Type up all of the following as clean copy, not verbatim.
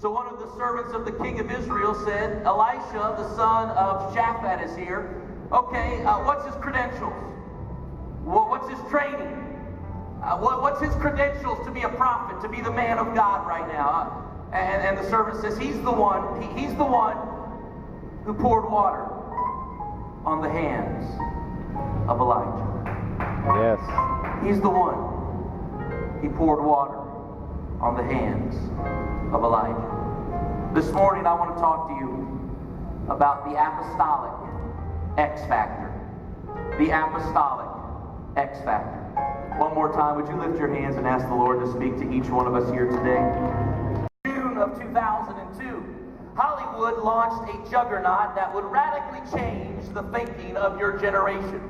So one of the servants of the king of Israel said, Elisha, the son of Shaphat, is here. Okay, what's his credentials? What's his training? What's his credentials to be a prophet, to be the man of God right now? And the servant says, he's the one who poured water on the hands of Elijah. Yes. He's the one. He poured water on the hands of Elijah. This morning I want to talk to you about the Apostolic X-Factor. The Apostolic X-Factor. One more time, would you lift your hands and ask the Lord to speak to each one of us here today? June of 2002, Hollywood launched a juggernaut that would radically change the thinking of your generation.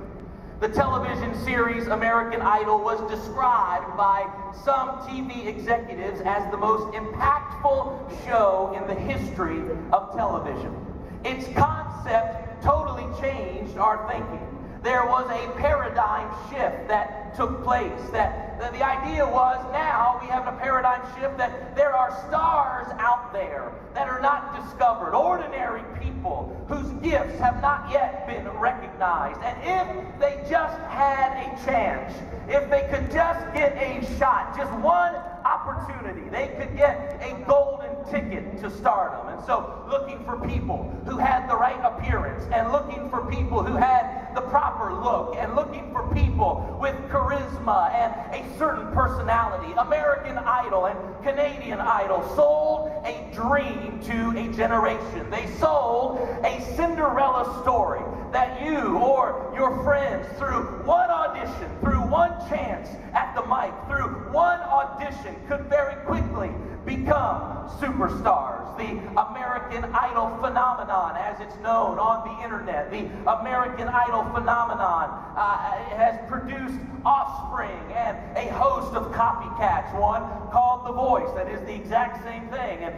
The television series American Idol was described by some TV executives as the most impactful show in the history of television. Its concept totally changed our thinking. There was a paradigm shift that took place. That the idea was now we have a paradigm shift that there are stars out there that are not discovered, ordinary people whose gifts have not yet been recognized. And if they just had a chance, if they could just get a shot, just one opportunity, they could get a golden ticket to stardom. And so looking for people who had the right appearance, and looking for people who had the proper look, and looking for people with charisma and a certain personality, American Idol and Canadian Idol sold a dream to a generation. They sold a Cinderella story that you or your friends, through one audition, through one chance at the mic, through one audition, could very quickly become superstars. The American Idol phenomenon, as it's known on the internet, the American Idol phenomenon has produced offspring and a host of copycats. One called The Voice, that is the exact same thing. And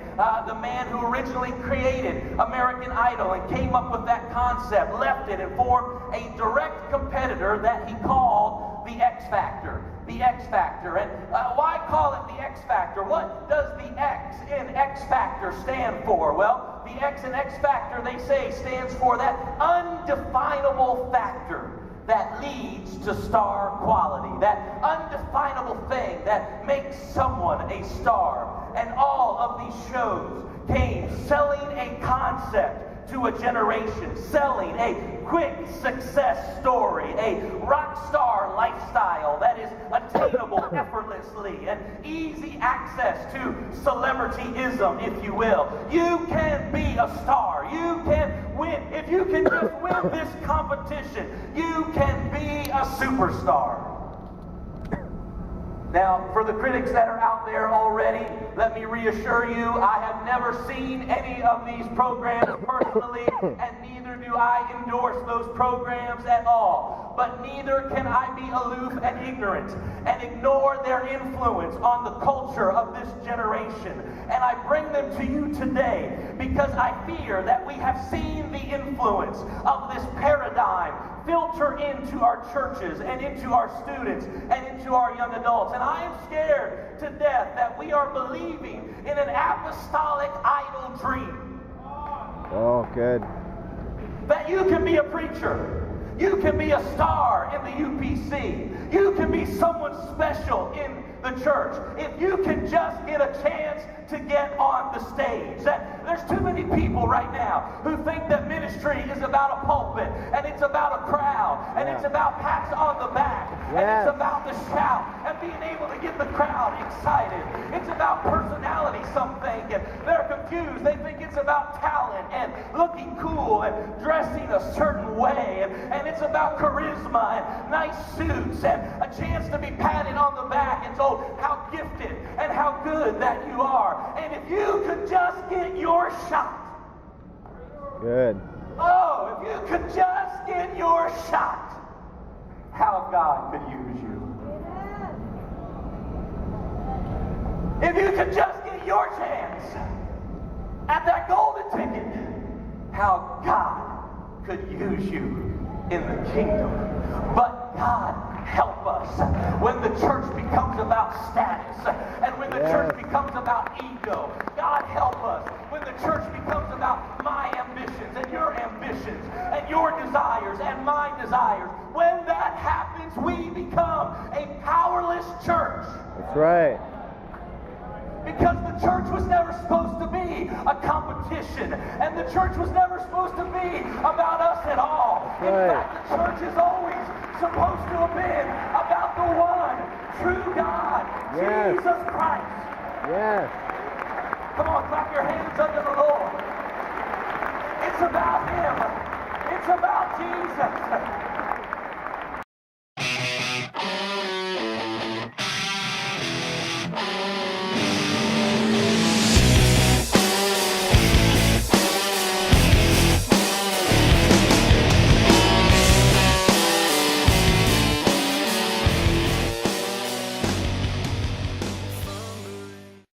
the man who originally created American Idol and came up with that concept left it and formed a direct competitor that he called the X-Factor. The X-Factor. And why call it the X-Factor? What does the X in X-Factor stand for? Well, the X in X-Factor, they say, stands for that undefinable factor that leads to star quality. That undefinable thing that makes someone a star. And all of these shows came selling a concept to a generation, selling a quick success story, a rock star lifestyle that is attainable effortlessly, and easy access to celebrityism, if you will. You can be a star. You can win. If you can just win this competition, you can be a superstar. Now, for the critics that are out there already, let me reassure you, I have never seen any of these programs personally, and neither do I endorse those programs at all. But neither can I be aloof and ignorant and ignore their influence on the culture of this generation. And I bring them to you today because I fear that we have seen the influence of this paradigm filter into our churches and into our students and into our young adults. And I am scared to death that we are believing in an apostolic idol dream. Oh, good. That you can be a preacher. You can be a star in the UPC. You can be someone special in the church if you can just get a chance to get on the stage. There's too many people right now who think that ministry is about a pulpit, and it's about a crowd, and it's about pats on the back, and it's about the shout and being able to get the crowd excited. It's about personality, some think, and they're confused. They think it's about talent and looking cool and dressing a certain way, and it's about charisma and nice suits and a chance to be patted on the back and told how gifted and how good that you are. And if you could just get your shot. Good. Oh, if you could just get your shot, how God could use you. If you could just get your chance at that golden ticket, how God could use you in the kingdom. But God help help us when the church becomes about status and when the church becomes about ego. God, help us when the church becomes about my ambitions and your desires and my desires. When that happens, we become a powerless church. That's right. Because the church was never supposed to be a competition, and the church was never supposed to be about us at all. In fact, the church is always supposed to have been about the one true God, Jesus Christ. Yes. Come on, clap your hands unto the Lord. It's about Him. It's about Jesus.